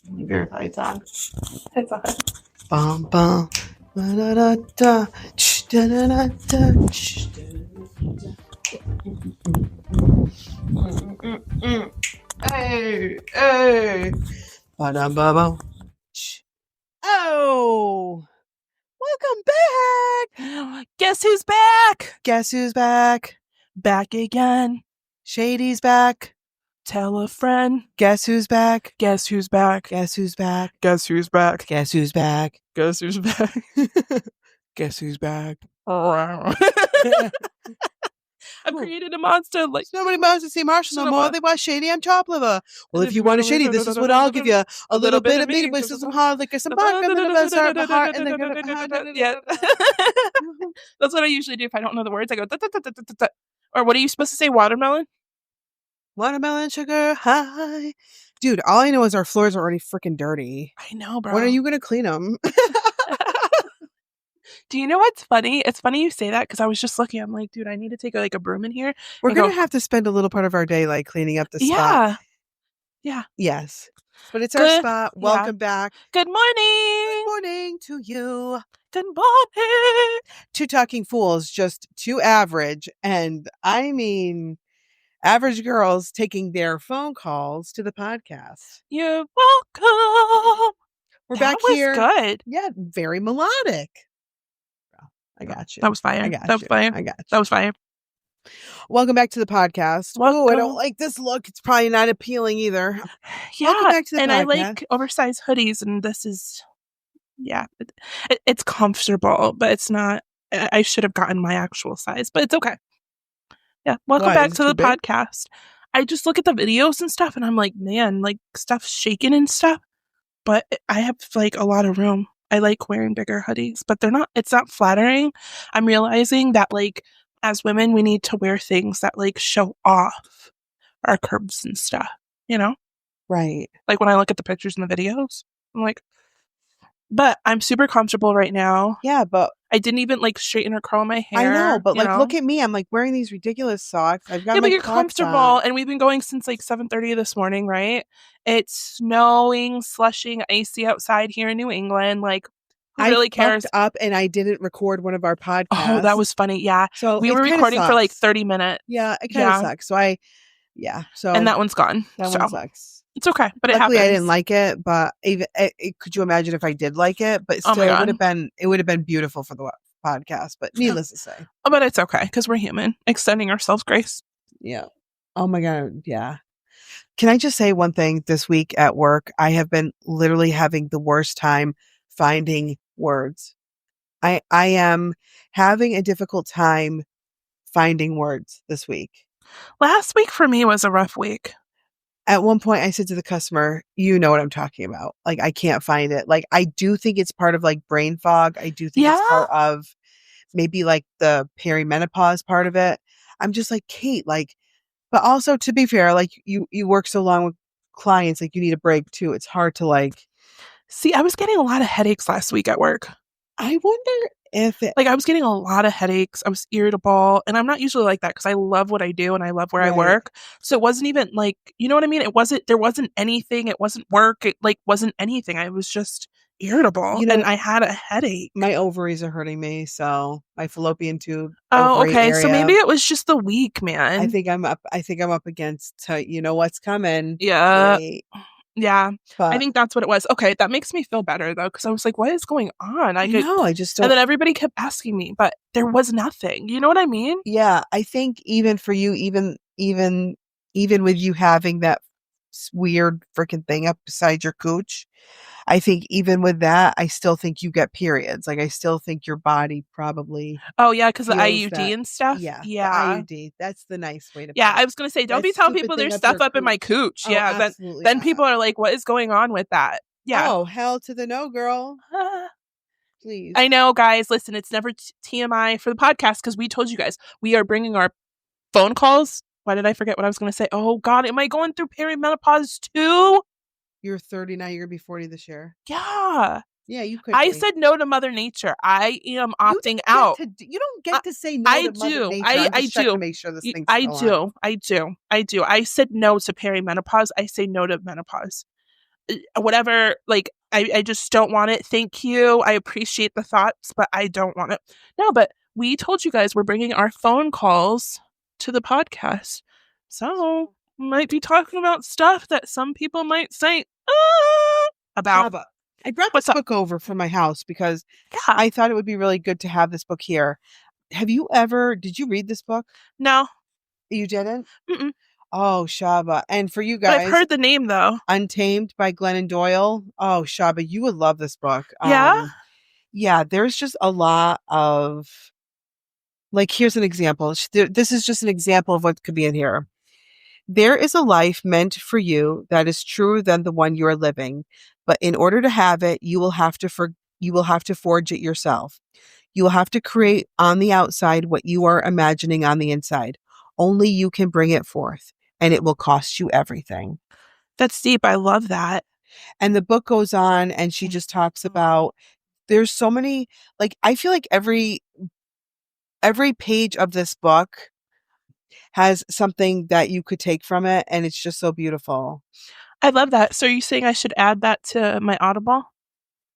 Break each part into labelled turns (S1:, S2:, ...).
S1: Verify it's on. It's on.
S2: Bum bum. Da da da da. Da da da da. Hey, hey. Ba da ba ba. Oh, welcome back.
S1: Guess who's back?
S2: Guess who's back?
S1: Back again.
S2: Shady's back.
S1: Tell a friend.
S2: Guess who's back?
S1: Guess who's back?
S2: Guess who's back?
S1: Guess who's back?
S2: Guess who's back?
S1: Guess who's back? Guess who's back? I've created a monster. Like
S2: nobody wants to see Marshall no more. They want Shady and chop liver. Well, if you want a Shady, this is what I'll give you: a little bit of meat with some hard liquor, some vodka, a heart, and
S1: yeah. That's what I usually do if I don't know the words. I go da, da, da, da, da, da. Or what are you supposed to say? Watermelon?
S2: Watermelon sugar high. Dude, all I know is our floors are already freaking dirty.
S1: I know, bro.
S2: When are you gonna clean them?
S1: Do you know what's funny? It's funny you say that because I was just looking. I'm like, dude, I need to take a broom in here.
S2: We're going to have to spend a little part of our day like cleaning up the spot.
S1: Yeah.
S2: Yes. But it's our spot. Welcome back.
S1: Good morning.
S2: Good morning to you.
S1: Good morning.
S2: Two talking fools, just two average. And I mean, average girls taking their phone calls to the podcast.
S1: You're welcome.
S2: We're back here.
S1: Good.
S2: Yeah. Very melodic. I got you.
S1: That was fire.
S2: I got you.
S1: I got you. That was fire.
S2: Welcome back to the podcast. Oh, I don't like this look. It's probably not appealing either.
S1: Yeah.
S2: Welcome back to the podcast.
S1: I like oversized hoodies, and this is, it's comfortable, but it's not. I should have gotten my actual size, but it's okay. Yeah. Welcome back to the podcast. I just look at the videos and stuff, and I'm like, man, like stuff's shaking and stuff, but I have like a lot of room. I like wearing bigger hoodies, but it's not flattering. I'm realizing that like as women, we need to wear things that like show off our curves and stuff, you know?
S2: Right.
S1: Like when I look at the pictures and the videos, I'm like, but I'm super comfortable right now.
S2: Yeah, but
S1: I didn't even like straighten or curl my hair.
S2: I know, but like, look at me. I'm like wearing these ridiculous socks. I've got
S1: but you're comfortable. And we've been going since like 7:30 this morning, right? It's snowing, slushing, icy outside here in New England. Like, who really cares?
S2: I fucked up and I didn't record one of our podcasts.
S1: Oh, that was funny. Yeah.
S2: So
S1: we were recording for like 30 minutes.
S2: Yeah, it kind of sucks. So
S1: and that one's gone.
S2: That one sucks.
S1: It's okay, but
S2: luckily
S1: it happens.
S2: I didn't like it, but even could you imagine if I did like it? But still, it would have been beautiful for the podcast. But needless to say,
S1: but it's okay because we're human, extending ourselves grace.
S2: Yeah. Oh my god. Yeah. Can I just say one thing? This week at work, I have been literally having the worst time finding words. I am having a difficult time finding words this week.
S1: Last week for me was a rough week.
S2: At one point I said to the customer, you know what I'm talking about. Like, I can't find it. Like, I do think it's part of like brain fog. I do think it's part of maybe like the perimenopause part of it. I'm just like, Kate, like, but also to be fair, like you work so long with clients, like you need a break too. It's hard to like.
S1: See, I was getting a lot of headaches last week at work.
S2: I wonder if
S1: I was getting a lot of headaches. I was irritable, and I'm not usually like that because I love what I do and I love where I work. So it wasn't even like, you know what I mean? There wasn't anything. It wasn't work. It like wasn't anything. I was just irritable, and I had a headache.
S2: My ovaries are hurting me, so my fallopian tube.
S1: Oh, okay. Area. So maybe it was just the week, man.
S2: I think I'm up against. You know what's coming?
S1: Yeah. Yeah,
S2: but
S1: I think that's what it was. Okay, that makes me feel better though, because I was like, "What is going on?"
S2: I just don't.
S1: And then everybody kept asking me, but there was nothing. You know what I mean?
S2: Yeah, I think even for you, even with you having that weird freaking thing up beside your cooch, I think even with that, I still think you get periods. Like, I still think your body probably.
S1: Oh yeah, because the IUD and stuff.
S2: Yeah,
S1: the
S2: IUD. That's the nice way to.
S1: Yeah, I was gonna say, don't be telling people there's stuff up in my cooch.
S2: Oh,
S1: yeah, then people are like, "What is going on with that?" Yeah.
S2: Oh, hell to the no, girl. Please.
S1: I know, guys. Listen, it's never TMI for the podcast because we told you guys we are bringing our phone calls. Why did I forget what I was gonna say? Oh God, am I going through perimenopause too?
S2: You're 30 now. You're gonna be 40 this year.
S1: Yeah.
S2: Yeah, you could.
S1: I said no to Mother Nature. I am opting out.
S2: You don't get to say no to Mother Nature. I do. To make sure this thing's
S1: I do. I do. I do. I said no to perimenopause. I say no to menopause. whatever, like, I just don't want it. Thank you. I appreciate the thoughts, but I don't want it. No, but we told you guys we're bringing our phone calls to the podcast. So, might be talking about stuff that some people might say about.
S2: Shaba, I brought
S1: What's
S2: this
S1: up?
S2: book over from my house because
S1: Yeah.
S2: I thought it would be really good to have this book here. Did you read this book?
S1: No.
S2: You didn't?
S1: Mm-mm.
S2: Oh, Shaba. And for you
S1: But
S2: guys,
S1: I've heard the name though.
S2: Untamed by Glennon Doyle. Oh, Shaba, you would love this book.
S1: Yeah?
S2: Yeah, there's just a lot of, like, here's an example. This is just an example of what could be in here. There is a life meant for you that is truer than the one you are living, but in order to have it, you will have to forge it yourself. You will have to create on the outside what you are imagining on the inside. Only you can bring it forth, and it will cost you everything.
S1: That's deep. I love that.
S2: And the book goes on, and she just talks about, there's so many, like, I feel like every page of this book has something that you could take from it, and it's just so beautiful.
S1: I love that. So are you saying I should add that to my Audible?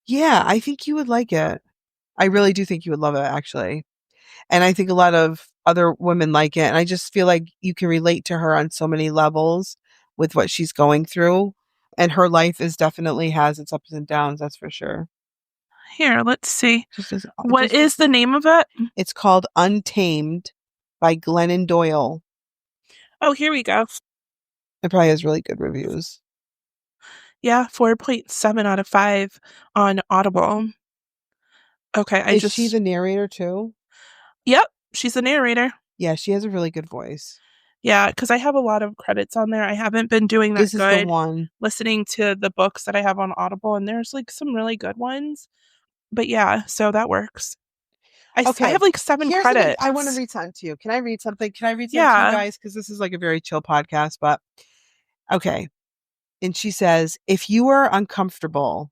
S2: Yeah, I think you would like it. I really do think you would love it, actually. And I think a lot of other women like it. And I just feel like you can relate to her on so many levels with what she's going through. And her life definitely has its ups and downs, that's for sure.
S1: Here, let's see. What is the name of it?
S2: It's called Untamed by Glennon Doyle.
S1: Oh, here we go.
S2: It probably has really good reviews.
S1: Yeah, 4.7 out of 5 on Audible. Okay,
S2: Is she the narrator too?
S1: Yep, she's the narrator.
S2: Yeah, she has a really good voice.
S1: Yeah, because I have a lot of credits on there. I haven't been doing that
S2: This is the one.
S1: listening to the books that I have on Audible, and there's like some really good ones. But yeah, so that works. I have like 7 credits.
S2: I want to read something to you. Can I read something? Can I read something to you guys? Because this is like a very chill podcast, but okay. And she says, if you are uncomfortable,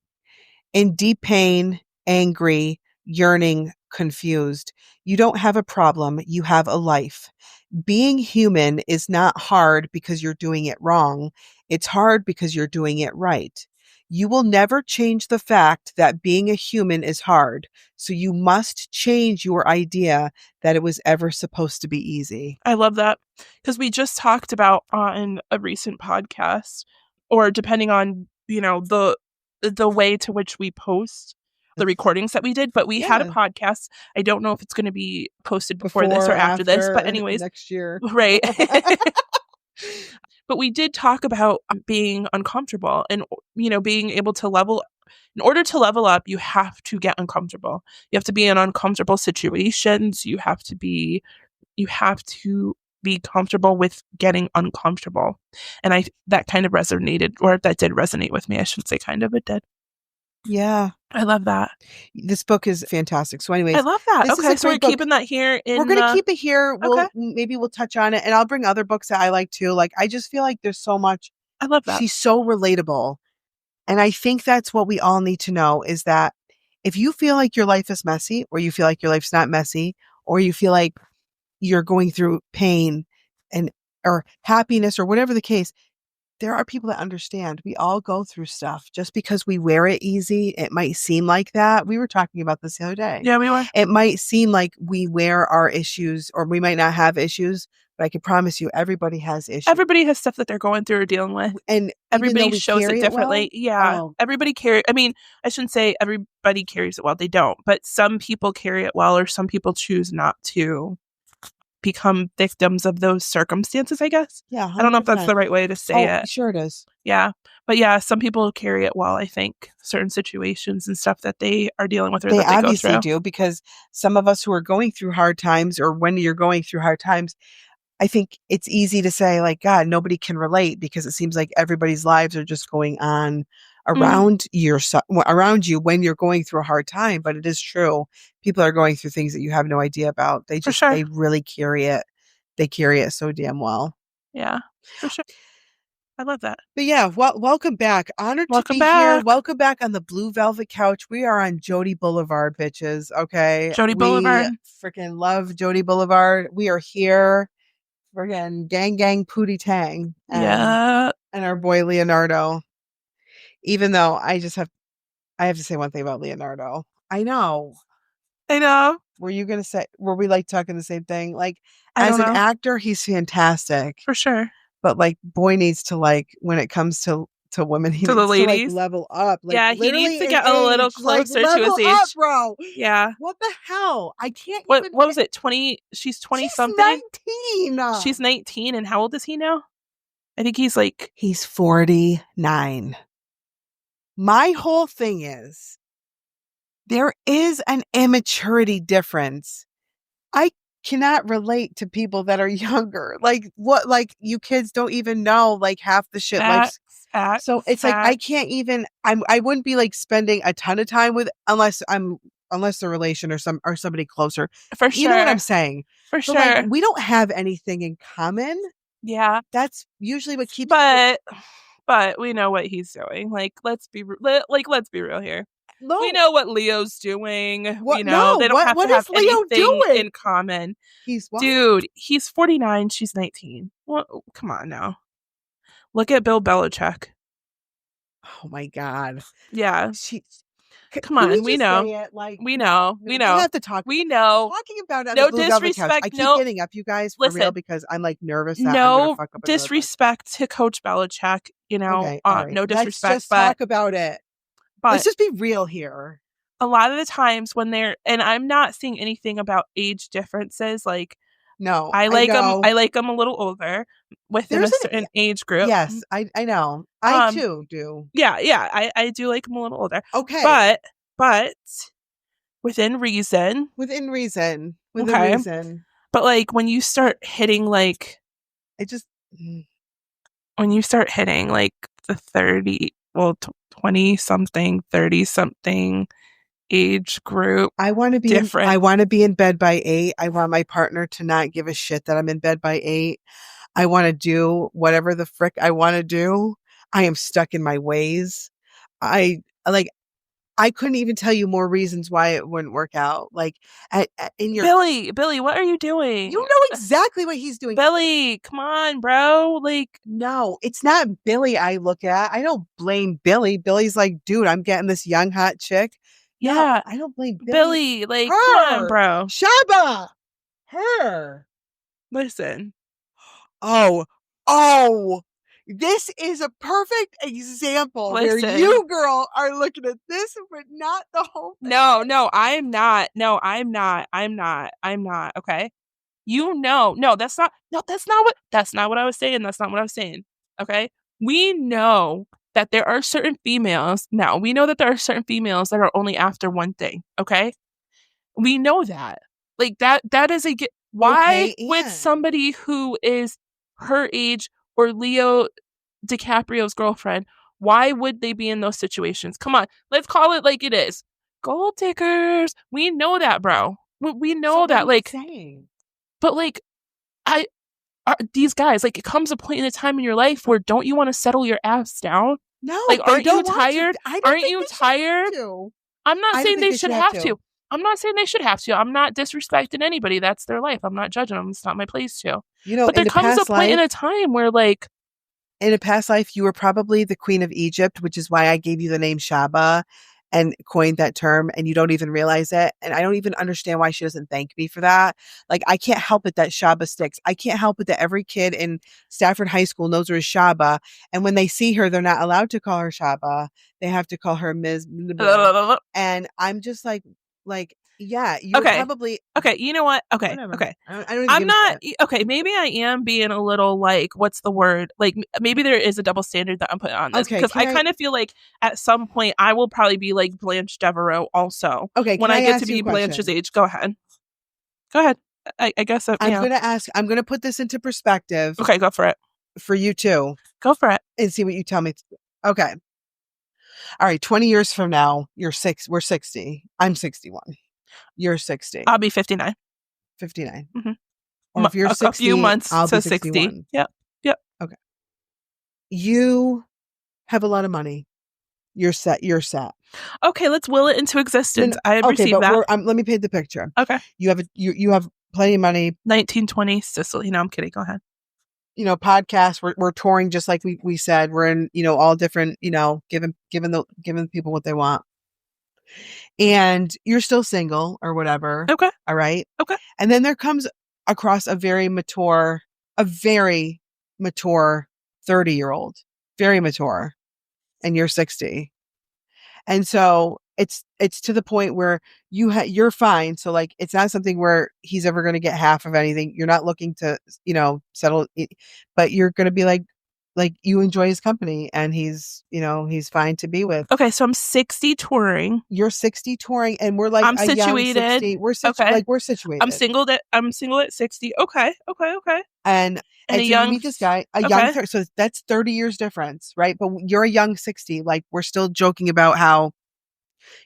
S2: in deep pain, angry, yearning, confused, you don't have a problem. You have a life. Being human is not hard because you're doing it wrong. It's hard because you're doing it right. You will never change the fact that being a human is hard. So you must change your idea that it was ever supposed to be easy.
S1: I love that, because we just talked about on a recent podcast, or depending on, the way to which we post the recordings that we did, but we had a podcast. I don't know if it's going to be posted before this or after this, but anyways,
S2: next year.
S1: Right. But we did talk about being uncomfortable and, being able to level. In order to level up, you have to get uncomfortable. You have to be in uncomfortable situations. You have to be comfortable with getting uncomfortable. And that kind of resonated, or that did resonate with me. I shouldn't say kind of, it did.
S2: Yeah.
S1: I love that.
S2: This book is fantastic. So anyways,
S1: I love that. Okay, so we're keeping that here.
S2: We're going to keep it here. Maybe we'll touch on it, and I'll bring other books that I like too. Like, I just feel like there's so much.
S1: I love that.
S2: She's so relatable. And I think that's what we all need to know, is that if you feel like your life is messy, or you feel like your life's not messy, or you feel like you're going through pain or happiness or whatever the case, there are people that understand. We all go through stuff. Just because we wear it easy, it might seem like that. We were talking about this the other day.
S1: Yeah, we were.
S2: It might seem like we wear our issues, or we might not have issues, but I can promise you, everybody has issues.
S1: Everybody has stuff that they're going through or dealing with.
S2: And
S1: everybody shows it differently. Yeah. Everybody I shouldn't say everybody carries it well. They don't. But some people carry it well, or some people choose not to become victims of those circumstances, I guess.
S2: Yeah. 100%.
S1: I don't know if that's the right way to say it.
S2: Sure it is.
S1: Yeah. But yeah, some people carry it well, I think, certain situations and stuff that they are dealing with, or that they
S2: obviously
S1: go through.
S2: Do, because some of us who are going through hard times, or when you're going through hard times, I think it's easy to say, like, God, nobody can relate, because it seems like everybody's lives are just going on around around you when you're going through a hard time. But it is true. People are going through things that you have no idea about. They really carry it. They carry it so damn well.
S1: Yeah, for sure. I love that.
S2: But yeah, welcome back. Honored to be here. Welcome back on the Blue Velvet Couch. We are on Jody Boulevard, bitches. Okay.
S1: Jody Boulevard.
S2: Freaking love Jody Boulevard. We are here. Friggin' gang pootie tang.
S1: Yeah.
S2: And our boy Leonardo. Even though I have to say one thing about Leonardo. I know. Were we like talking the same thing? Like, as an actor, he's fantastic.
S1: For sure.
S2: But like, boy needs to, like, when it comes to women, he needs to like level up. Like,
S1: yeah, he needs to get a little closer to his age.
S2: Up, bro.
S1: Yeah.
S2: What the hell? I can't
S1: what was it? 20? She's 20 something?
S2: 19.
S1: She's 19. And how old is he now? I think he's
S2: 49. My whole thing is, there is an immaturity difference. I cannot relate to people that are younger. Like, what? Like, you kids don't even know like half the shit. So it's like, I can't even. I wouldn't be like spending a ton of time with unless a relation or somebody closer.
S1: For sure.
S2: You know what I'm saying?
S1: For sure.
S2: Like, we don't have anything in common.
S1: Yeah.
S2: That's usually what keeps.
S1: But we know what he's doing. Like, let's be real here. No. We know what Leo's doing. We know they don't have to have anything in common. Dude, he's 49. She's 19. Well, come on now. Look at Bill Belichick.
S2: Oh my God.
S1: Yeah. Come on, we know. We know. We
S2: have to talk.
S1: We know.
S2: Talking about it.
S1: No disrespect.
S2: I keep getting up, you guys, for real, because I'm like nervous.
S1: No disrespect to Coach Belichick. You know, okay, right. No disrespect.
S2: Let's just talk about it. But let's just be real here.
S1: A lot of the times when and I'm not seeing anything about age differences. Like,
S2: no,
S1: I like them. I like them a little older within a certain age group.
S2: Yes, I know. I too do.
S1: Yeah. I do like them a little older.
S2: Okay,
S1: but within reason.
S2: Within reason. But
S1: like when you start hitting like, when you start hitting like the 20 something, 30 something age group.
S2: I want to be different. I want to be in bed by 8. I want my partner to not give a shit that I'm in bed by 8. I want to do whatever the frick I want to do. I am stuck in my ways. I couldn't even tell you more reasons why it wouldn't work out. Like, in your
S1: Billy, what are you doing?
S2: You know exactly what he's doing.
S1: Billy, come on, bro. Like,
S2: no, it's not Billy I look at. I don't blame Billy. Billy's like, dude, I'm getting this young hot chick.
S1: Yeah,
S2: no, I don't blame
S1: Billy. Like, come on, bro.
S2: Shaba, her.
S1: Listen.
S2: Oh. This is a perfect example where you, girl, are looking at this, but not the whole thing.
S1: No, I'm not. Okay. That's not what I was saying. That's not what I was saying. Okay. We know that there are certain females. Now, we know that there are certain females that are only after one thing. Okay. We know that. Like, that is why would somebody who is her age or Leo DiCaprio's girlfriend, why would they be in those situations? Come on, let's call it like it is. Gold diggers. We know that, bro. We know that. Like, but like, these guys, like, it comes a point in a time in your life where don't you want to settle your ass down?
S2: No,
S1: like, aren't you tired? Aren't you tired? I'm not saying they should have to. I'm not saying they should have to. I'm not disrespecting anybody. That's their life. I'm not judging them. It's not my place to.
S2: You know,
S1: but there comes a point in a time where, like,
S2: in a past life, you were probably the Queen of Egypt, which is why I gave you the name Shaba and coined that term, and you don't even realize it. And I don't even understand why she doesn't thank me for that. Like, I can't help it that Shaba sticks. I can't help it that every kid in Stafford High School knows her as Shaba. And when they see her, they're not allowed to call her Shaba. They have to call her Ms. And I'm just like, yeah, you're probably
S1: okay. You know what? Okay, whatever. Okay. I'm not okay. Maybe I am being a little like, what's the word? Like, maybe there is a double standard that I'm putting on this because I kind of feel like at some point I will probably be like Blanche Devereaux also.
S2: Okay,
S1: when I get to be Blanche's age, go ahead. I guess I'm
S2: gonna ask. I'm gonna put this into perspective.
S1: Okay, go for it.
S2: For you too.
S1: Go for it
S2: and see what you tell me. Okay. All right. 20 years from now, we're 60. I'm 61. You're 60.
S1: I'll be 59.
S2: 59.
S1: Mm-hmm.
S2: Or if you're 60,
S1: a few months
S2: I'll be
S1: 60. Yep.
S2: Okay. You have a lot of money. You're set.
S1: Okay, let's will it into existence. I received that.
S2: Let me paint the picture.
S1: Okay.
S2: You have plenty of money.
S1: 1920 Sicily. No, I'm kidding. Go ahead.
S2: podcasts. We're touring just like we said. We're in, all different, giving people what they want. And you're still single or whatever.
S1: Okay.
S2: All right.
S1: Okay.
S2: And then there comes across a very mature 30-year-old, very mature, and you're 60. And so it's to the point where you're fine. So like, it's not something where he's ever going to get half of anything. You're not looking to, settle, but you're going to be like you enjoy his company, and he's fine to be with.
S1: Okay. So I'm 60 touring.
S2: You're 60 touring, and we're like
S1: I'm situated.
S2: Young 60. We're situated. We're situated.
S1: I'm single at 60. Okay.
S2: And so you meet this guy, young, so that's 30 years difference, right? But you're a young 60. Like, we're still joking about how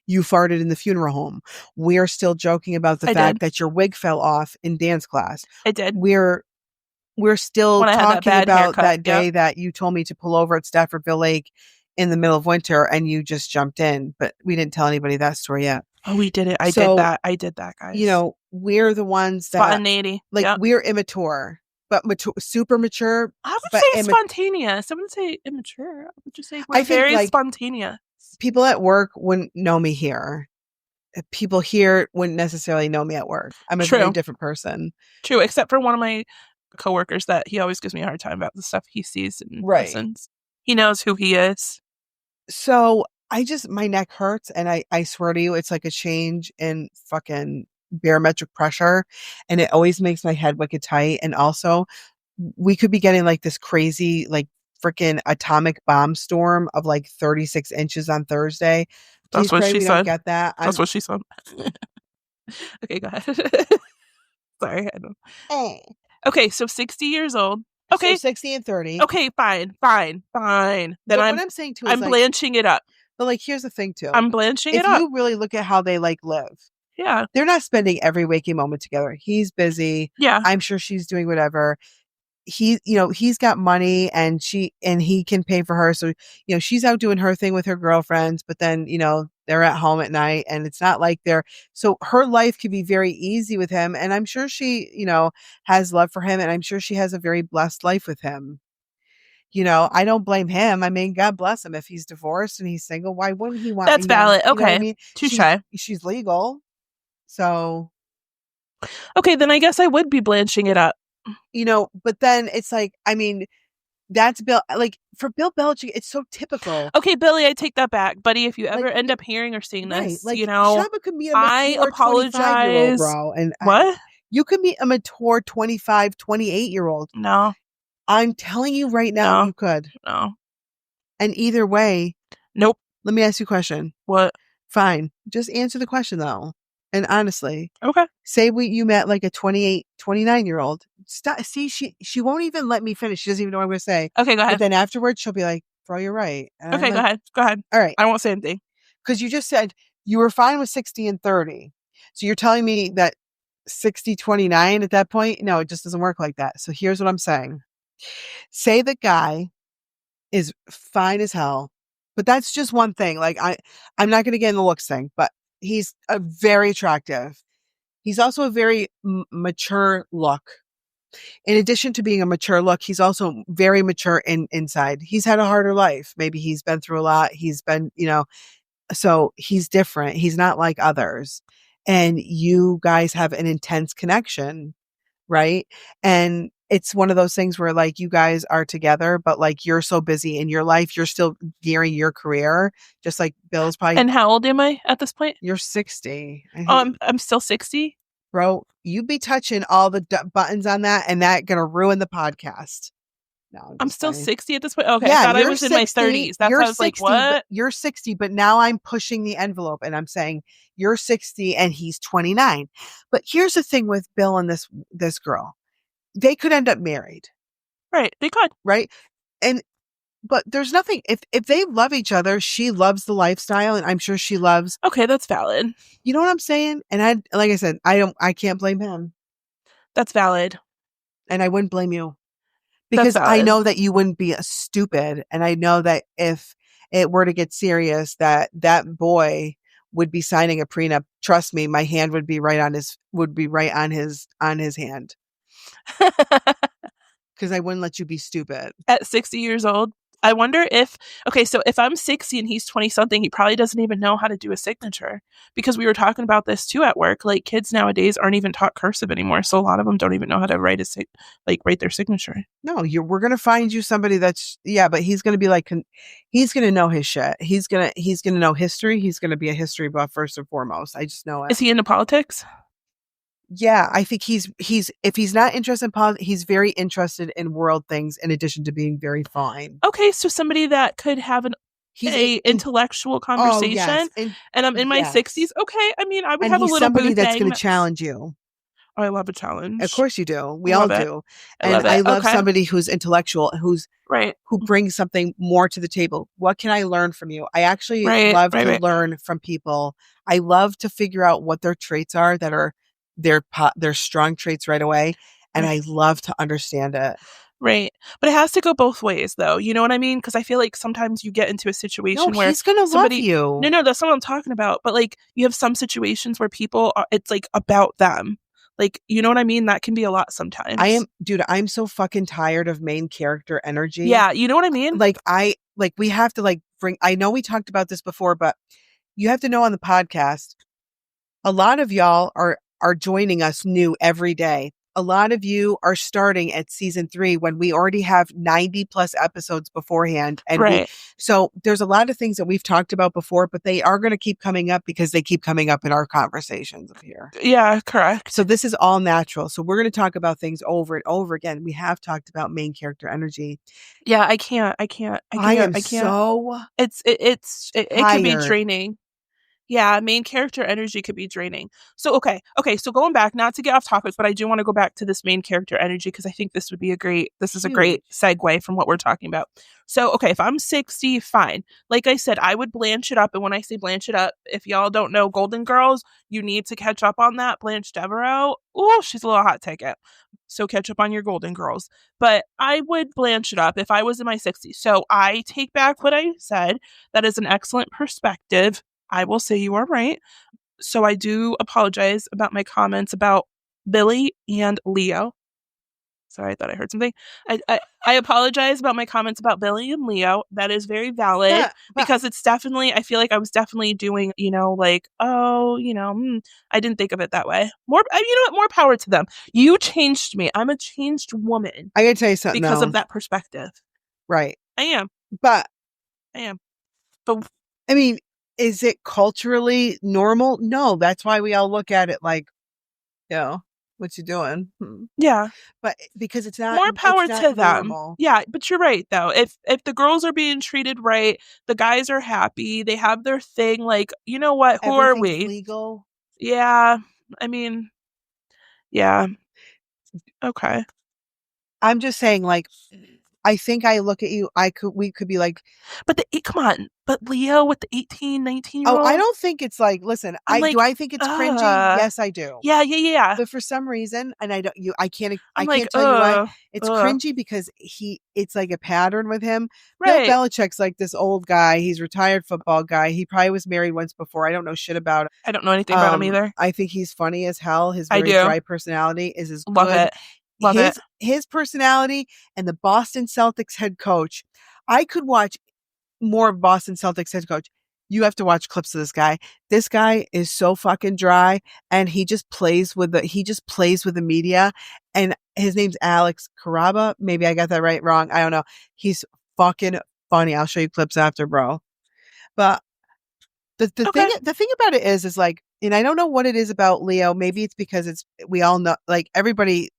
S2: you farted in the funeral home. We're still joking about the fact that your wig fell off in dance class.
S1: It did.
S2: We're still talking about that day that you told me to pull over at Staffordville Lake in the middle of winter and you just jumped in, but we didn't tell anybody that story yet.
S1: Oh, we did it. I did that, guys.
S2: We're the ones that
S1: spontaneity.
S2: We're immature, but super mature.
S1: I would say spontaneous. I wouldn't say immature. I would just say we're very spontaneous.
S2: People at work wouldn't know me here. People here wouldn't necessarily know me at work. I'm a very different person.
S1: True, except for one of my coworkers that he always gives me a hard time about the stuff he sees and listens. He knows who he is.
S2: So my neck hurts, and I swear to you, it's like a change in fucking barometric pressure, and it always makes my head wicked tight. And also, we could be getting like this crazy, like, freaking atomic bomb storm of like 36 inches on Thursday.
S1: That's what she said.
S2: Get that.
S1: That's what she said. Okay, go ahead. Sorry, I don't. Okay, so 60 years old. Okay,
S2: so 60 and 30.
S1: Okay, fine. Then what
S2: I'm saying too is
S1: I'm blanching it up.
S2: But like, here's the thing too.
S1: I'm blanching it up.
S2: If you really look at how they live, they're not spending every waking moment together. He's busy.
S1: Yeah,
S2: I'm sure she's doing whatever. He's got money, and he can pay for her. So, she's out doing her thing with her girlfriends, but then, they're at home at night, and it's not like so her life could be very easy with him. And I'm sure she, has love for him, and I'm sure she has a very blessed life with him. I don't blame him. I mean, God bless him. If he's divorced and he's single, why wouldn't he want?
S1: That's valid. Okay.
S2: I mean,
S1: touche.
S2: She's legal. So.
S1: Okay, then I guess I would be blanching it up.
S2: But then it's like, I mean, that's Bill. Like, for Bill Belichick, it's so typical.
S1: Okay, Billy, I take that back, buddy. If you ever end up hearing or seeing this,
S2: Shaba could meet
S1: I apologize,
S2: bro. And
S1: what?
S2: You could meet a mature 25, 28-year-old.
S1: No,
S2: I'm telling you right now, you could.
S1: No,
S2: and either way,
S1: nope.
S2: Let me ask you a question.
S1: What?
S2: Fine, just answer the question though. And honestly,
S1: okay.
S2: Say you met like a 28, 29-year-old. See, she won't even let me finish. She doesn't even know what I'm going to say.
S1: Okay, go ahead.
S2: But then afterwards, she'll be like, bro, you're right. And
S1: okay, go ahead.
S2: All right.
S1: I won't say anything.
S2: Because you just said you were fine with 60 and 30. So you're telling me that 60, 29 at that point? No, it just doesn't work like that. So here's what I'm saying. Say the guy is fine as hell, but that's just one thing. Like, I'm not going to get in the looks thing, but he's a very attractive. He's also a very mature look. In addition to being a mature look, he's also very mature inside. He's had a harder life. Maybe he's been through a lot. He's been, so he's different. He's not like others. And you guys have an intense connection, right? And it's one of those things where like you guys are together, but like you're so busy in your life, you're still gearing your career, just like Bill's probably.
S1: And how old am I at this point?
S2: You're 60.
S1: I'm still 60.
S2: Bro, you be touching all the buttons on that, and that gonna ruin the podcast. No,
S1: I'm still 60 at this point. Okay, I thought I was 60, in my 30s. That's why I was 60, like, what?
S2: You're 60, but now I'm pushing the envelope, and I'm saying you're 60 and he's 29. But here's the thing with Bill and this girl. They could end up married.
S1: Right. They could.
S2: Right. But there's nothing, if they love each other, she loves the lifestyle, and I'm sure she loves.
S1: Okay. That's valid.
S2: You know what I'm saying? And like I said, I can't blame him.
S1: That's valid.
S2: And I wouldn't blame you because I know that you wouldn't be a stupid. And I know that if it were to get serious, that boy would be signing a prenup. Trust me, my hand would be right on his hand. Because I wouldn't let you be stupid.
S1: At 60 years old? I wonder if, okay, so if I'm 60 and he's 20 something, he probably doesn't even know how to do a signature, because we were talking about this too at work. Like, kids nowadays aren't even taught cursive anymore. So a lot of them don't even know how to write write their signature.
S2: No, we're going to find you somebody that's, but he's going to be like, he's going to know his shit. He's going to know history. He's going to be a history buff first and foremost. I just know it.
S1: Is he into politics?
S2: Yeah, I think he's if he's not interested in politics, he's very interested in world things in addition to being very fine.
S1: Okay, so somebody that could have an intellectual conversation, and I'm in my 60s. Okay, I mean, I would have a little
S2: somebody that's going to challenge you.
S1: Oh, I love a challenge.
S2: Of course you do. We all do. I love somebody who's intellectual, who brings something more to the table. What can I learn from you? I actually love to learn from people. I love to figure out what their traits are that are their strong traits right away. And I love to understand it.
S1: Right. But it has to go both ways, though. You know what I mean? Because I feel like sometimes you get into a situation where
S2: he's going to love you.
S1: No, that's not what I'm talking about. But like, you have some situations where people it's like about them. Like, you know what I mean? That can be a lot sometimes.
S2: I'm so fucking tired of main character energy.
S1: Yeah, you know what I mean?
S2: We have to bring, I know we talked about this before, but you have to know on the podcast, a lot of y'all are joining us new every day. A lot of you are starting at season 3 when we already have 90 plus episodes beforehand. And so there's a lot of things that we've talked about before, but they are going to keep coming up because they keep coming up in our conversations here.
S1: Yeah, correct.
S2: So this is all natural. So we're going to talk about things over and over again. We have talked about main character energy.
S1: Yeah, I can't. I can't.
S2: So
S1: it can be draining. Yeah, main character energy could be draining. So, okay. So going back, not to get off topic, but I do want to go back to this main character energy, because I think this is a great segue from what we're talking about. So, okay, if I'm 60, fine. Like I said, I would blanch it up. And when I say blanch it up, if y'all don't know Golden Girls, you need to catch up on that. Blanche Devereaux, she's a little hot ticket. So catch up on your Golden Girls. But I would blanch it up if I was in my 60s. So I take back what I said. That is an excellent perspective. I will say you are right. So I do apologize about my comments about Billy and Leo. Sorry, I thought I heard something. I apologize about my comments about Billy and Leo. That is very valid, because it's definitely, I feel like I was definitely doing, I didn't think of it that way. More power to them. You changed me. I'm a changed woman.
S2: I gotta tell you something
S1: because of that perspective.
S2: Right.
S1: I am.
S2: But
S1: I mean,
S2: is it culturally normal? No, that's why we all look at it like, what you doing?
S1: Yeah.
S2: But because it's not
S1: more power to them.
S2: Normal.
S1: Yeah, but you're right though. If the girls are being treated right, the guys are happy, they have their thing, like, you know what? Who are we?
S2: Legal.
S1: Yeah. I mean, yeah. Okay.
S2: I'm just saying, like, I think I look at you, we could be like,
S1: but come on, but Leo with the 18, 19-year-old.
S2: Oh, I don't think it's like, listen, do I think it's cringy? Yes, I do.
S1: Yeah.
S2: But for some reason, and I can't tell you why, it's cringy, because it's like a pattern with him.
S1: Right.
S2: Bill Belichick's like this old guy. He's a retired football guy. He probably was married once before. I don't know shit about it.
S1: I don't know anything about him either.
S2: I think he's funny as hell. His very dry personality is as good.
S1: Love it.
S2: His personality and the Boston Celtics head coach. I could watch more of Boston Celtics head coach. You have to watch clips of this guy. This guy is so fucking dry, and he just plays with the media. And his name's Alex Caraba. Maybe I got that right, wrong. I don't know. He's fucking funny. I'll show you clips after, bro. But the thing about it is like, and I don't know what it is about Leo. Maybe it's because we all know, like, everybody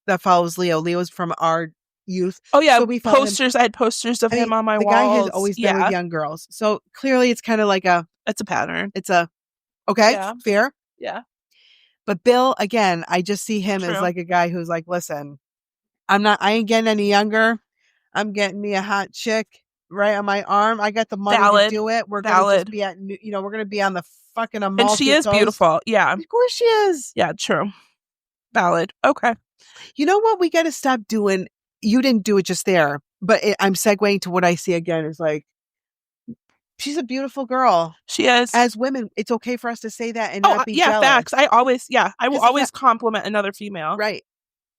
S2: that follows Leo's from our youth.
S1: Oh yeah, so we posters. I had posters of him on my wall. The guy has
S2: always been with young girls, so clearly it's kind of like
S1: it's a pattern.
S2: It's fair.
S1: Yeah.
S2: But Bill, again, I just see him as like a guy who's like, listen, I ain't getting any younger. I'm getting me a hot chick right on my arm. I got the money to do it. We're gonna just be we're gonna be on the fucking Amalfi
S1: and she is
S2: Coast.
S1: Beautiful. Yeah,
S2: of course she is.
S1: Yeah, true. Valid. Okay.
S2: You know what we got to stop doing? You didn't do it just there, but I'm segueing to what I see again. Is like, she's a beautiful girl.
S1: She is.
S2: As women, it's okay for us to say that and not be jealous.
S1: Facts. I will always compliment another female.
S2: Right.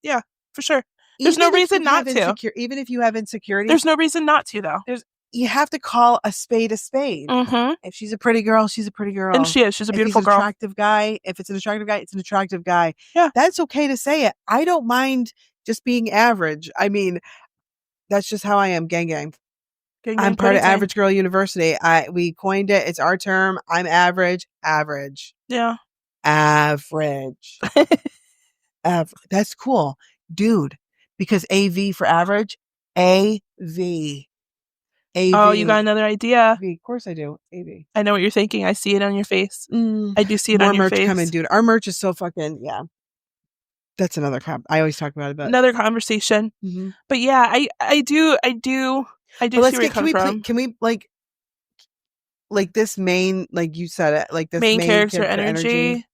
S1: Yeah, for sure. There's no reason not to.
S2: Even if you have insecurities.
S1: There's no reason not to, though.
S2: You have to call a spade a spade.
S1: Mm-hmm.
S2: If she's a pretty girl, she's a pretty girl.
S1: And she is. She's a beautiful girl.
S2: If it's an attractive guy, it's an attractive guy.
S1: Yeah.
S2: That's okay to say it. I don't mind just being average. I mean, that's just how I am. Gang. I'm part of Average Girl University. We coined it. It's our term. I'm average.
S1: Yeah.
S2: Average. That's cool. Dude, because AV for average, AV.
S1: Oh, you got another idea?
S2: AV. Of course I do. AV.
S1: I know what you're thinking. I see it on your face. I do see it on your face.
S2: More merch coming, dude. Our merch is so fucking, yeah. That's another I always talk about it.
S1: Another conversation.
S2: Mm-hmm.
S1: But yeah, I do see where you come from.
S2: Can we like this main, like you said it, like this
S1: main character energy?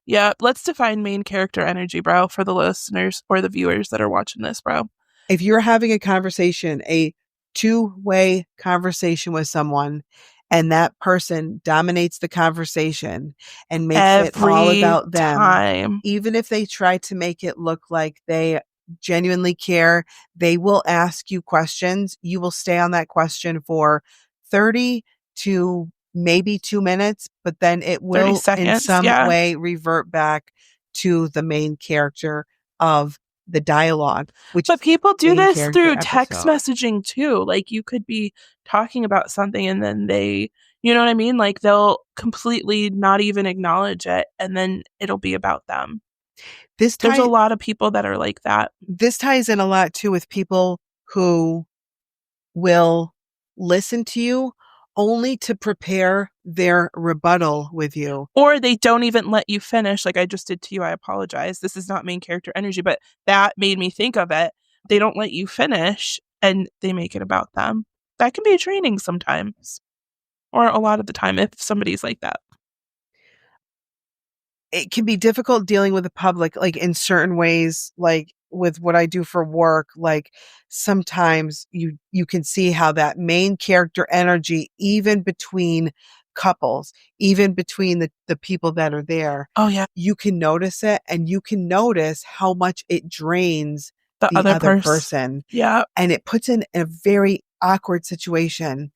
S1: Yeah, let's define main character energy, bro, for the listeners or the viewers that are watching this, bro.
S2: If you're having a conversation, a two-way conversation with someone, and that person dominates the conversation and makes it all about them, even if they try to make it look like they genuinely care, they will ask you questions. You will stay on that question for 30 to maybe 2 minutes, but then it will in some way revert back to the main character of the dialogue.
S1: But people do this through text messaging too. Like you could be talking about something and then they, you know what I mean? Like they'll completely not even acknowledge it and then it'll be about them. There's a lot of people that are like that.
S2: This ties in a lot too with people who will listen to you only to prepare their rebuttal with you.
S1: Or they don't even let you finish. Like I just did to you. I apologize. This is not main character energy, but that made me think of it. They don't let you finish and they make it about them. That can be a training sometimes. Or a lot of the time if somebody's like that.
S2: It can be difficult dealing with the public, like in certain ways, like with what I do for work, like sometimes you can see how that main character energy, even between couples, even between the people that are there.
S1: Oh yeah.
S2: You can notice it and you can notice how much it drains the other person.
S1: Yeah.
S2: And it puts in a very awkward situation.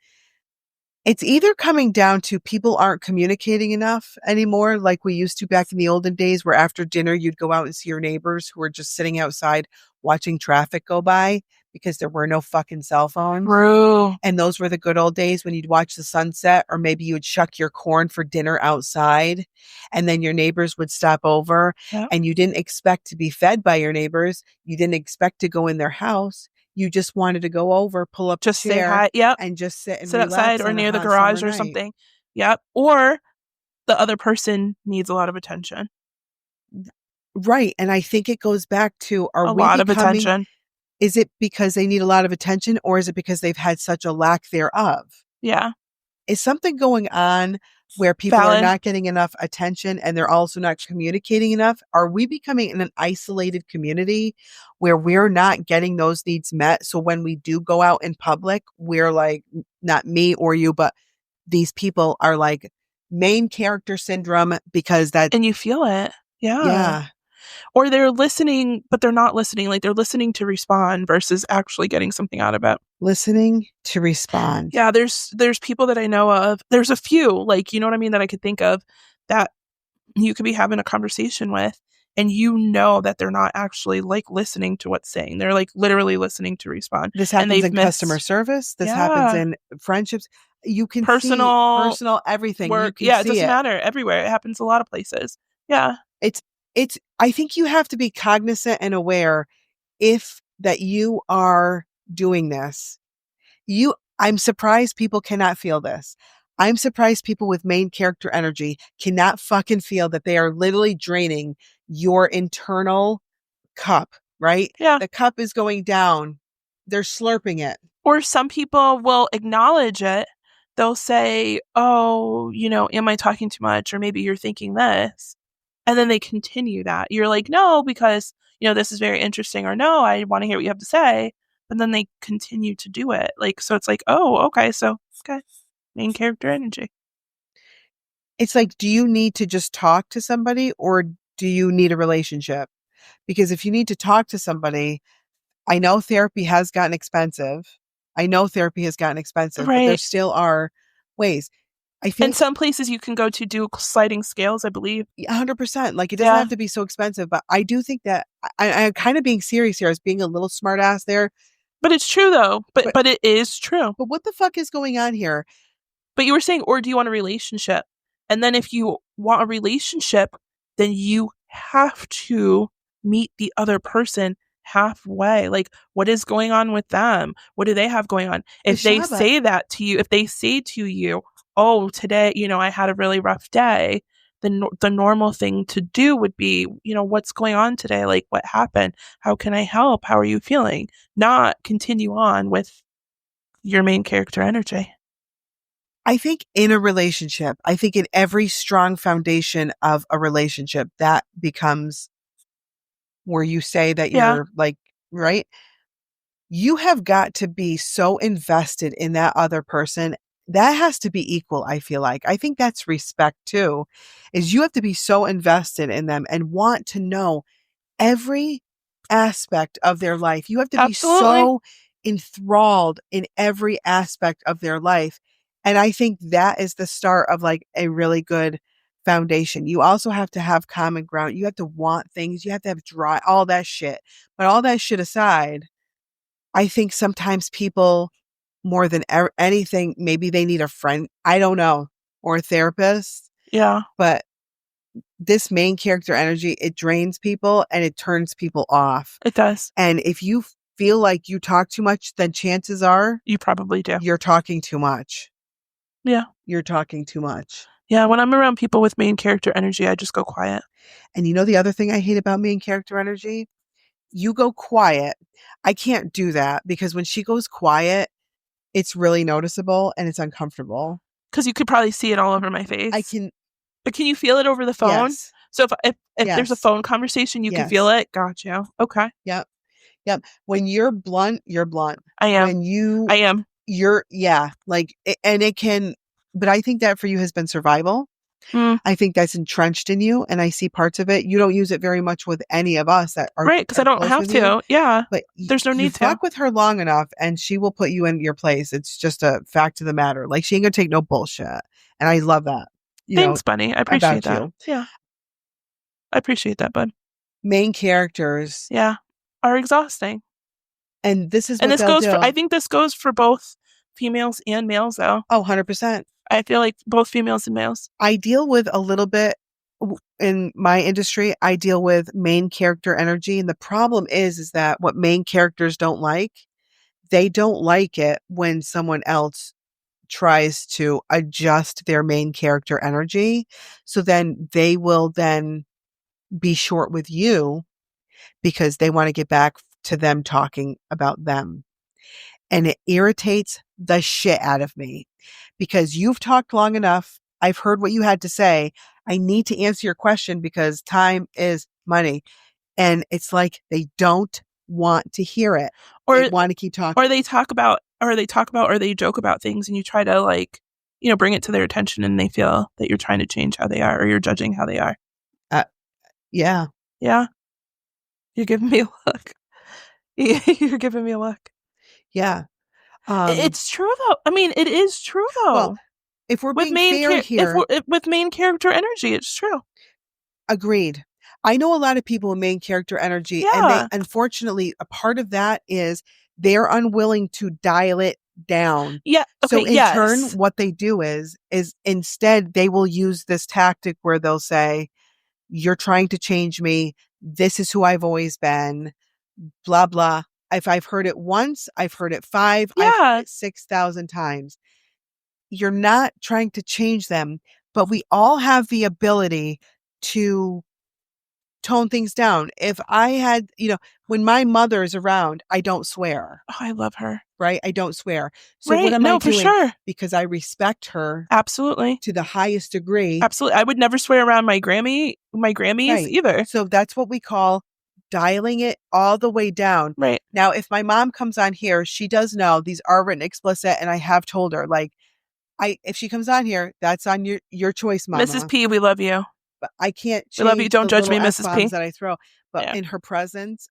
S2: It's either coming down to people aren't communicating enough anymore, like we used to back in the olden days, where after dinner you'd go out and see your neighbors who were just sitting outside watching traffic go by because there were no fucking cell phones.
S1: True.
S2: And those were the good old days when you'd watch the sunset, or maybe you would shuck your corn for dinner outside and then your neighbors would stop over and you didn't expect to be fed by your neighbors. You didn't expect to go in their house. You just wanted to go over, pull up
S1: just
S2: a chair,
S1: say hi,
S2: and just sit
S1: outside or near the garage or something. Yep. Or the other person needs a lot of attention.
S2: Right. And I think it goes back to
S1: a lot of attention.
S2: Is it because they need a lot of attention or is it because they've had such a lack thereof?
S1: Yeah.
S2: Is something going on where people are not getting enough attention and they're also not communicating enough? Are we becoming an isolated community where we're not getting those needs met? So when we do go out in public, we're like, not me or you, but these people are like main character syndrome because that.
S1: And you feel it. Yeah.
S2: Yeah.
S1: Or they're listening, but they're not listening. Like they're listening to respond versus actually getting something out of it.
S2: Listening to respond.
S1: Yeah, there's people that I know of. There's a few, like, you know what I mean, that I could think of that you could be having a conversation with and you know that they're not actually like listening to what's saying. They're like literally listening to respond.
S2: This happens in customer service. This happens in friendships. You can personal everything.
S1: Work.
S2: You can
S1: it doesn't matter. Everywhere. It happens a lot of places. Yeah.
S2: I think you have to be cognizant and aware that you are doing this. I'm surprised people cannot feel this. I'm surprised people with main character energy cannot fucking feel that they are literally draining your internal cup, right?
S1: Yeah.
S2: The cup is going down. They're slurping it.
S1: Or some people will acknowledge it. They'll say, oh, am I talking too much? Or maybe you're thinking this. And then they continue that. You're like, no, because, this is very interesting. Or no, I want to hear what you have to say. But then they continue to do it. Like, so it's like, oh, okay. So, main character energy.
S2: It's like, do you need to just talk to somebody or do you need a relationship? Because if you need to talk to somebody, I know therapy has gotten expensive. But there still are ways. I feel
S1: and some places you can go to do sliding scales, I believe.
S2: 100%. Like, it doesn't have to be so expensive, but I do think that I'm kind of being serious here as being a little smart ass there.
S1: But it's true though. But it is true.
S2: But what the fuck is going on here?
S1: But you were saying, or do you want a relationship? And then if you want a relationship, then you have to meet the other person halfway. Like, what is going on with them? What do they have going on? If they say that to you, if they say to you, oh, today, I had a really rough day, then the normal thing to do would be, what's going on today? Like, what happened? How can I help? How are you feeling? Not continue on with your main character energy.
S2: I think in a relationship, I think in every strong foundation of a relationship, that becomes where you say that you're like, right? You have got to be so invested in that other person. That has to be equal, I feel like. I think that's respect too, is you have to be so invested in them and want to know every aspect of their life. You have to be so enthralled in every aspect of their life. And I think that is the start of like a really good foundation. You also have to have common ground. You have to want things. You have to have all that shit. But all that shit aside, I think sometimes people, more than anything, maybe they need a friend. I don't know. Or a therapist.
S1: Yeah.
S2: But this main character energy, it drains people and it turns people off.
S1: It does.
S2: And if you feel like you talk too much, then chances are
S1: you probably do.
S2: You're talking too much.
S1: Yeah.
S2: You're talking too much.
S1: Yeah. When I'm around people with main character energy, I just go quiet.
S2: And the other thing I hate about main character energy? You go quiet. I can't do that because when she goes quiet, it's really noticeable and it's uncomfortable.
S1: Because you could probably see it all over my face.
S2: I can.
S1: But can you feel it over the phone?
S2: Yes.
S1: So if there's a phone conversation, you can feel it. Gotcha. Okay.
S2: Yep. When you're blunt, you're blunt.
S1: I am.
S2: I am. You're, like, and it can, but I think that for you has been survival. I think that's entrenched in you, and I see parts of it. You don't use it very much with any of us that are
S1: right, because I don't have to. Yeah,
S2: but
S1: there's no need to.
S2: Fuck with her long enough, and she will put you in your place. It's just a fact of the matter. Like, she ain't gonna take no bullshit, and I love that.
S1: Thanks, Bunny. I appreciate that. Yeah, I appreciate that, bud.
S2: Main characters,
S1: are exhausting,
S2: and this is
S1: this goes for. I think this goes for both females and males, though.
S2: Oh, 100%.
S1: I feel like both females and males.
S2: I deal with a little bit in my industry. I deal with main character energy. And the problem is that what main characters don't like, they don't like it when someone else tries to adjust their main character energy. So then they will then be short with you because they want to get back to them talking about them. And it irritates the shit out of me because you've talked long enough. I've heard what you had to say. I need to answer your question because time is money. And it's like they don't want to hear it. Or they want to keep talking.
S1: Or they talk about, or they joke about things and you try to bring it to their attention and they feel that you're trying to change how they are or you're judging how they are.
S2: Yeah.
S1: Yeah. You're giving me a look. You're giving me a look.
S2: Yeah.
S1: It's true though. I mean, it is true though. Well,
S2: if we're being fair here,
S1: with main character energy, it's true.
S2: Agreed. I know a lot of people with main character energy, and they, unfortunately, a part of that is they're unwilling to dial it down.
S1: Yeah. Okay,
S2: so in turn, what they do is instead they will use this tactic where they'll say, "You're trying to change me. This is who I've always been." Blah blah. If I've heard it once, I've heard it 5, I've heard it 6,000 times. You're not trying to change them, but we all have the ability to tone things down. If I had, when my mother is around, I don't swear.
S1: Oh, I love her.
S2: Right? I don't swear. So what am I doing?
S1: For sure.
S2: Because I respect her.
S1: Absolutely.
S2: To the highest degree.
S1: Absolutely. I would never swear around my Grammys either.
S2: So that's what we call dialing it all the way down.
S1: Right.
S2: Now, if my mom comes on here, she does know these are written explicit, and I have told her, if she comes on here, that's on your choice, Mama.
S1: Mrs. P, we love you.
S2: but I can't
S1: We love you.
S2: change
S1: Don't
S2: the
S1: judge
S2: little
S1: me, Mrs.
S2: F-bombs
S1: P.
S2: that I throw. But
S1: Yeah.
S2: in her presence,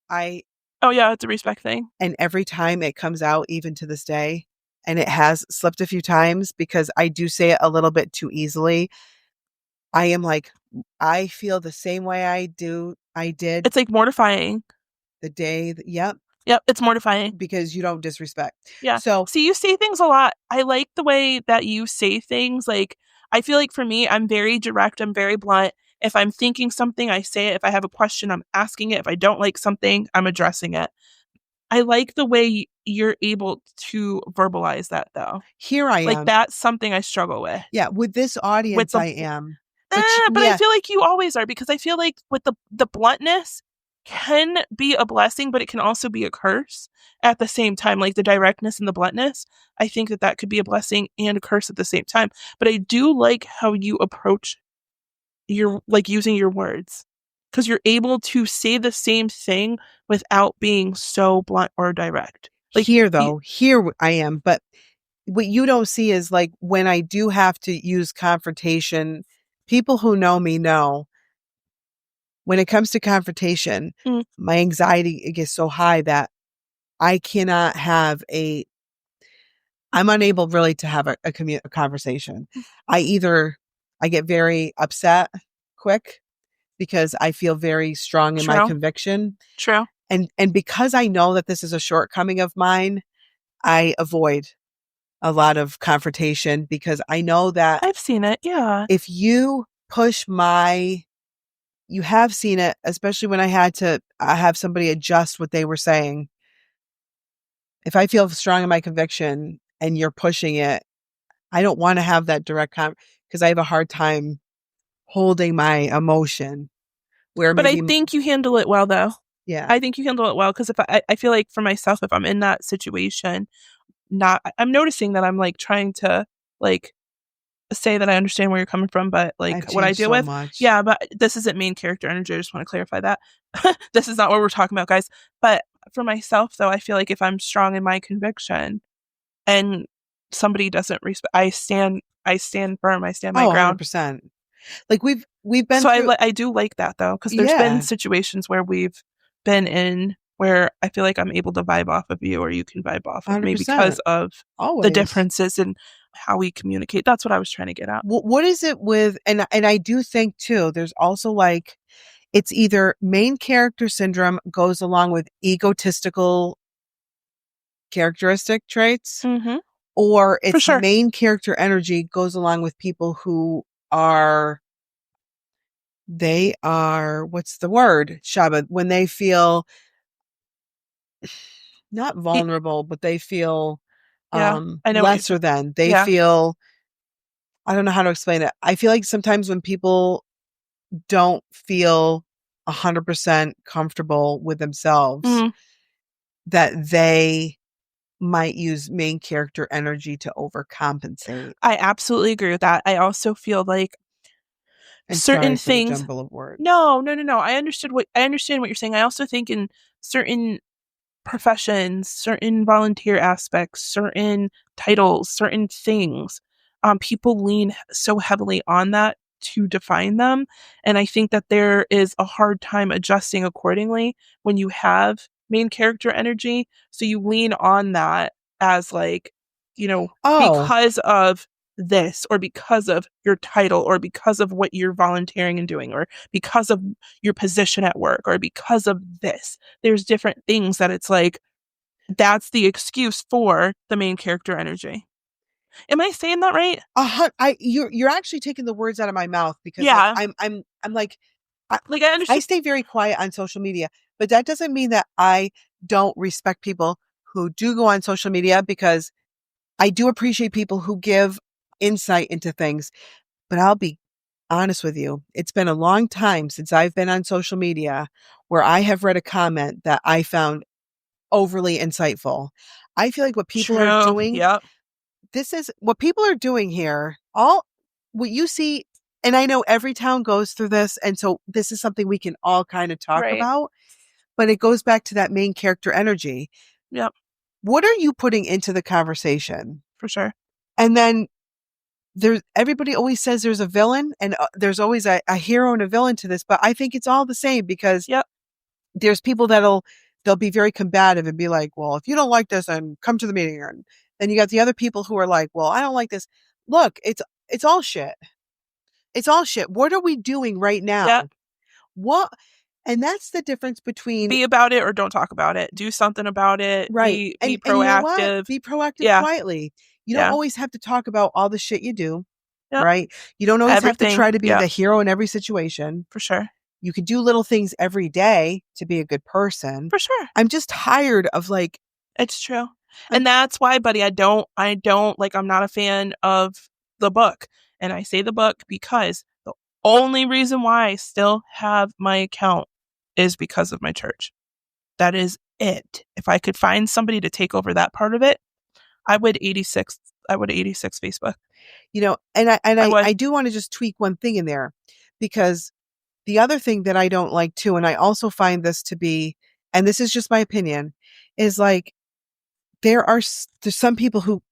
S1: Oh, yeah, it's a respect thing.
S2: And every time it comes out, even to this day, and it has slipped a few times because I do say it a little bit too easily. I am like, I feel the same way I did.
S1: It's like mortifying.
S2: The day, yep.
S1: Yep, it's mortifying.
S2: Because you don't disrespect.
S1: Yeah.
S2: So,
S1: see, you say things a lot. I like the way that you say things. Like, I feel like for me, I'm very direct. I'm very blunt. If I'm thinking something, I say it. If I have a question, I'm asking it. If I don't like something, I'm addressing it. I like the way you're able to verbalize that, though.
S2: Here I am.
S1: Like, that's something I struggle with.
S2: Yeah, with this audience, I am.
S1: But I feel like you always are, because I feel like with the bluntness can be a blessing, but it can also be a curse at the same time. Like the directness and the bluntness, I think that could be a blessing and a curse at the same time. But I do like how you approach your, like, using your words, because you're able to say the same thing without being so blunt or direct. Like
S2: here I am. But what you don't see is, like, when I do have to use confrontation, people who know me know when it comes to confrontation, my anxiety, it gets so high that I cannot have I'm unable really to have a conversation. I get very upset quick because I feel very strong in my conviction.
S1: True.
S2: And because I know that this is a shortcoming of mine, I avoid a lot of confrontation because I know that
S1: I've seen it. Yeah.
S2: if you push you have seen it, especially when I had to have somebody adjust what they were saying. If I feel strong in my conviction and you're pushing it, I don't want to have that direct because I have a hard time holding my emotion.
S1: But I think you handle it well, though.
S2: Yeah.
S1: I think you handle it well, because if I feel like for myself, if I'm in that situation, I'm noticing that I'm like trying to like say that I understand where you're coming from, but like what I deal with. Yeah, but this isn't main character energy. I just want to clarify that. This is not what we're talking about, guys. But for myself, though, I feel like if I'm strong in my conviction and somebody doesn't respect, I stand firm. I stand my ground.
S2: 100%. Like we've been.
S1: So I do like that, though, because there's been situations where we've been in where I feel like I'm able to vibe off of you, or you can vibe off of me, because of the differences in how we communicate. That's what I was trying to get at.
S2: What is it with, and I do think too, there's also like, it's either main character syndrome goes along with egotistical characteristic traits, or it's main character energy goes along with people who are, what's the word, Shaba, when they feel not vulnerable, but they feel lesser than. They feel, I don't know how to explain it. I feel like sometimes when people don't feel 100% comfortable with themselves, that they might use main character energy to overcompensate.
S1: I absolutely agree with that. I also feel like certain things.
S2: Jumble of words.
S1: No. I understand what you're saying. I also think in certain professions, certain volunteer aspects, certain titles, certain things, people lean so heavily on that to define them. And I think that there is a hard time adjusting accordingly when you have main character energy. So you lean on that as like, because of this, or because of your title, or because of what you're volunteering and doing, or because of your position at work, or because of this. There's different things that it's like, that's the excuse for the main character energy. Am I saying that right?
S2: You're actually taking the words out of my mouth, because I'm like I understand. I stay very quiet on social media, but that doesn't mean that I don't respect people who do go on social media, because I do appreciate people who give insight into things. But I'll be honest with you, it's been a long time since I've been on social media where I have read a comment that I found overly insightful. I feel like what people are doing, this is what people are doing here. All what you see, and I know every town goes through this, and so this is something we can all kind of talk about, but it goes back to that main character energy.
S1: Yep.
S2: What are you putting into the conversation?
S1: For sure.
S2: And then everybody always says there's a villain and there's always a hero and a villain to this, but I think it's all the same because there's people they'll be very combative and be like, well, if you don't like this, then come to the meeting. And then you got the other people who are like, well, I don't like this. Look, it's all shit. It's all shit. What are we doing right now?
S1: Yeah.
S2: What? And that's the difference between
S1: be about it or don't talk about it. Do something about it.
S2: Right.
S1: Be proactive.
S2: And you know what? Be proactive quietly. You don't always have to talk about all the shit you do. Yep. Right. You don't always have to try to be the hero in every situation.
S1: For sure.
S2: You could do little things every day to be a good person.
S1: For sure.
S2: I'm just tired of
S1: it's true. And that's why, buddy, I'm not a fan of the book. And I say the book because the only reason why I still have my account is because of my church. That is it. If I could find somebody to take over that part of it, I would 86 Facebook.
S2: And I do want to just tweak one thing in there, because the other thing that I don't like too, and I also find this to be, and this is just my opinion, is there's some people who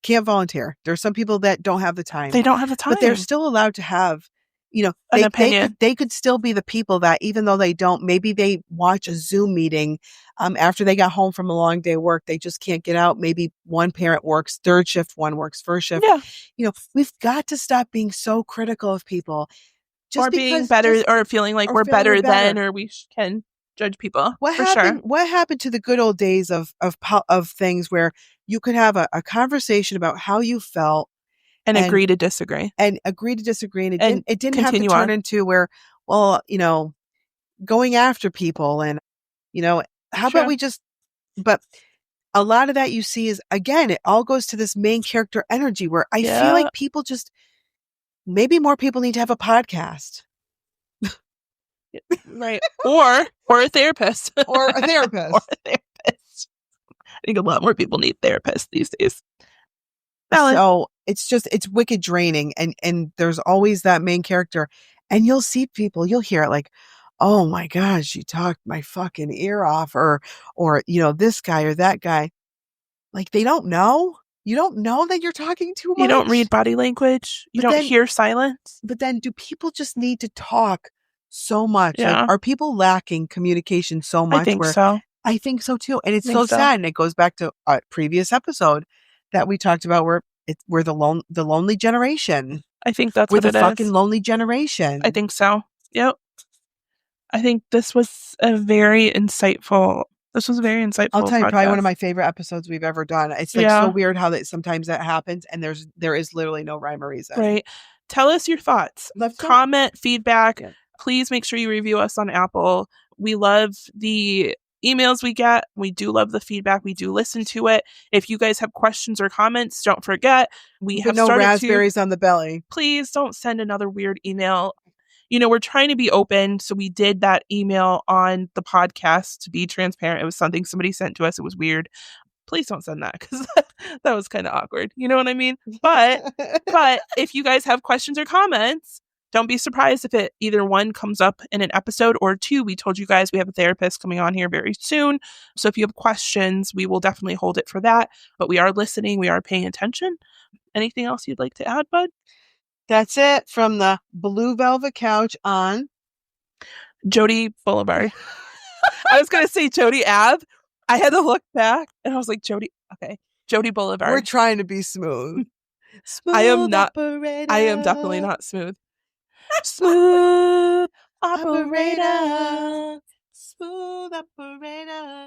S2: can't volunteer. There's some people that don't have the time.
S1: They don't have the time.
S2: But they're still allowed to have,
S1: an opinion.
S2: They could still be the people that, even though they don't, maybe they watch a Zoom meeting after they got home from a long day of work. They just can't get out. Maybe one parent works third shift, one works first shift.
S1: Yeah.
S2: We've got to stop being so critical of people.
S1: Or being better, or feeling like we're better than, or we can judge people.
S2: What happened to the good old days of things where you could have a conversation about how you felt
S1: and agree to disagree.
S2: And it didn't have to turn into where, going after people and, how about we just, but a lot of that you see is, again, it all goes to this main character energy where I feel like people just, maybe more people need to have a podcast.
S1: Right. Or a therapist.
S2: Or a therapist.
S1: I think a lot more people need therapists these days.
S2: Valid. So it's wicked draining. And there's always that main character. And you'll see people, you'll hear it like, oh my gosh, she talked my fucking ear off, or this guy or that guy. Like, they don't know. You don't know that you're talking too much.
S1: You don't read body language. You don't hear silence.
S2: But then, do people just need to talk so much?
S1: Yeah.
S2: Are people lacking communication so much?
S1: I think so.
S2: I think so too. And it's so sad. And it goes back to a previous episode that we talked about where we're the lonely generation.
S1: I think that's
S2: we're
S1: what it is.
S2: We're the fucking lonely generation.
S1: I think so. Yep. I think this was a very insightful. I'll tell you,
S2: podcast. Probably one of my favorite episodes we've ever done. It's so weird how sometimes that happens, and there is literally no rhyme or reason.
S1: Right. Tell us your thoughts. Comment, feedback. Yeah. Please make sure you review us on Apple. We love the emails we get. We do love the feedback. We do listen to it. If you guys have questions or comments, don't forget we have
S2: no raspberries on the belly.
S1: Please don't send another weird email. We're trying to be open. So we did that email on the podcast to be transparent. It was something somebody sent to us. It was weird. Please don't send that, because that was kind of awkward. You know what I mean? But if you guys have questions or comments, don't be surprised if it either one comes up in an episode, or two, we told you guys we have a therapist coming on here very soon. So if you have questions, we will definitely hold it for that. But we are listening. We are paying attention. Anything else you'd like to add, bud?
S2: That's it from the blue velvet couch on
S1: Jody Boulevard. I was going to say Jody Ave. I had to look back and I was like, Jody Boulevard.
S2: We're trying to be smooth.
S1: I am definitely not smooth. Smooth operator.
S2: Smooth operator.